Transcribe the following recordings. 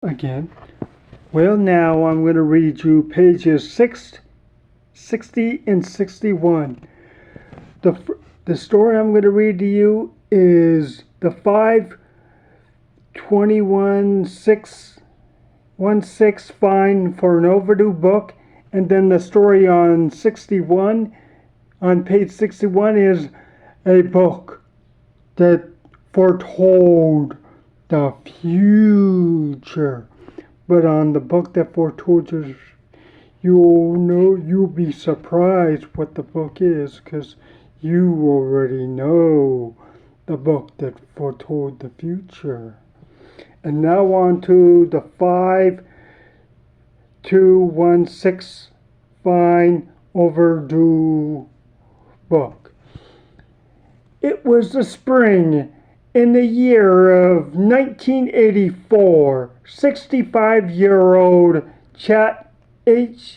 again. Well, now I'm going to read you pages 60 and 61. The, the story I'm going to read to you is the 521.616 fine for an overdue book, and then the story on page 61 is a book that foretold the future. But on the book that foretold you, you'll be surprised what the book is, because you already know the book that foretold the future. And now on to the 5216 fine overdue book. It was the spring in the year of 1984. 65-year-old Chat Hanchettt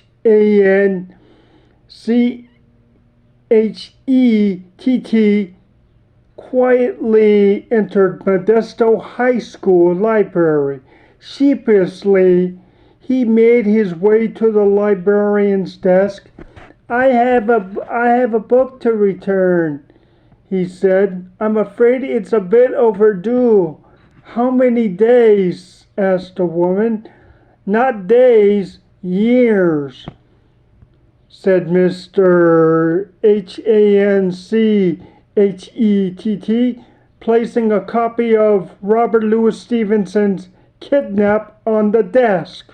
quietly entered Modesto High School library. Sheepishly, he made his way to the librarian's desk. I have a book to return, he said. I'm afraid it's a bit overdue. How many days? Asked the woman. Not days, years, said Mr. Hanchettt, placing a copy of Robert Louis Stevenson's Kidnap on the desk.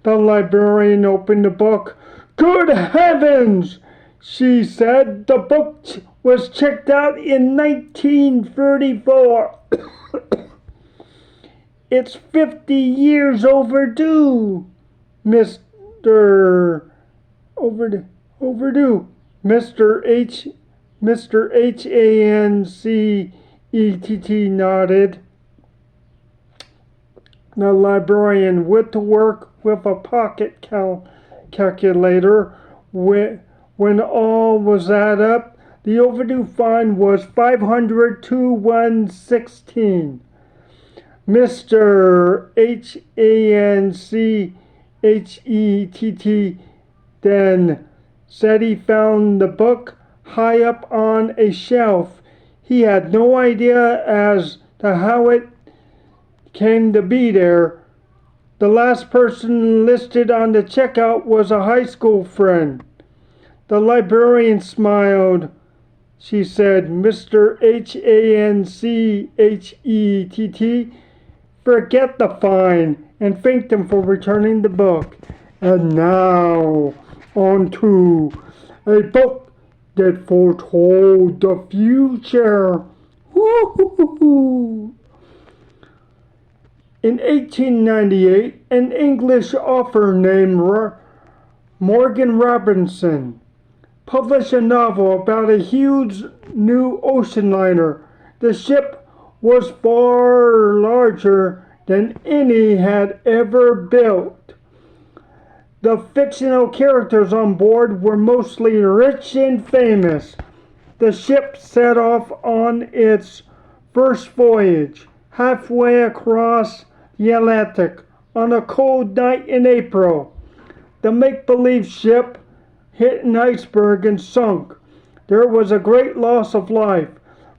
The librarian opened the book. Good heavens, she said. The book was checked out in 1934. It's 50 years overdue, Mr. Overdue. Mr. Hanchettt nodded. The librarian went to work with a pocket calculator. When all was added up, the overdue fine was 502.116. Mr. Hanchettt then said he found the book high up on a shelf. He had no idea as to how it came to be there. The last person listed on the checkout was a high school friend. The librarian smiled. She said, Mr. Hanchettt, forget the fine, and thanked him for returning the book. And now, on to a book that foretold the future. Woo-hoo-hoo-hoo. In 1898, an English author named Morgan Robinson published a novel about a huge new ocean liner. The ship was far larger than any had ever built. The fictional characters on board were mostly rich and famous. The ship set off on its first voyage halfway across the Atlantic on a cold night in April. The make-believe ship hit an iceberg and sunk. There was a great loss of life.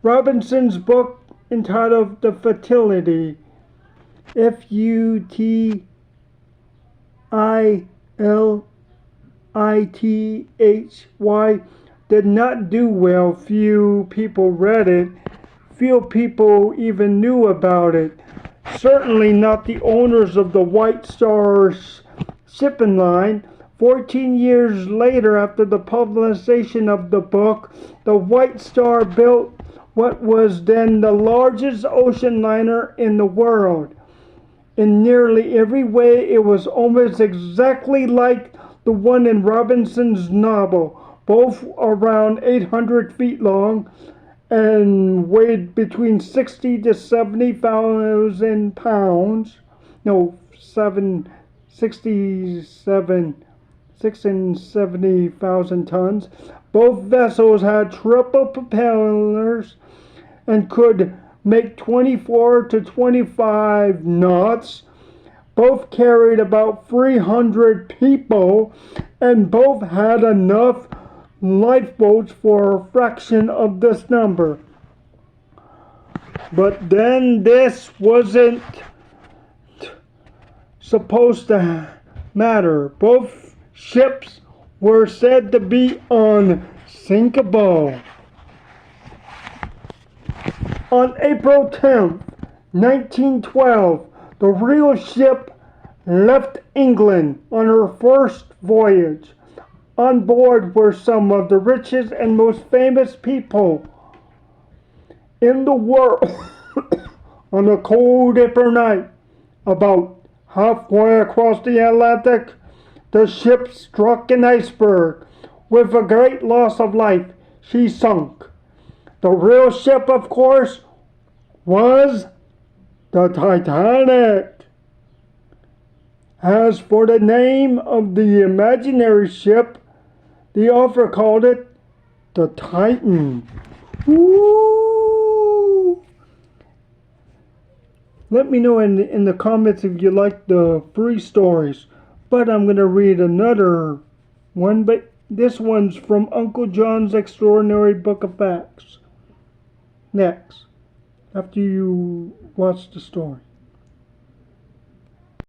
Robinson's book, entitled The Futility, Futility, did not do well. Few people read it. Few people even knew about it. Certainly not the owners of the White Star shipping line. 14 years later, after the publication of the book, the White Star built what was then the largest ocean liner in the world. In nearly every way, it was almost exactly like the one in Robinson's novel, both around 800 feet long and weighed between 60 to 70,000 pounds. No, 70,000 tons. Both vessels had triple propellers and could make 24 to 25 knots. Both carried about 300 people, and both had enough lifeboats for a fraction of this number. But then this wasn't supposed to matter. Both ships were said to be unsinkable. On April 10th, 1912, the real ship left England on her first voyage. On board were some of the richest and most famous people in the world. On a cold April night, about halfway across the Atlantic, the ship struck an iceberg. With a great loss of life, she sunk. The real ship, of course, was the Titanic. As for the name of the imaginary ship, the author called it the Titan. Woo! Let me know in the comments if you like the free stories. But I'm going to read another one, but this one's from Uncle John's Extraordinary Book of Facts. Next, after you watch the story.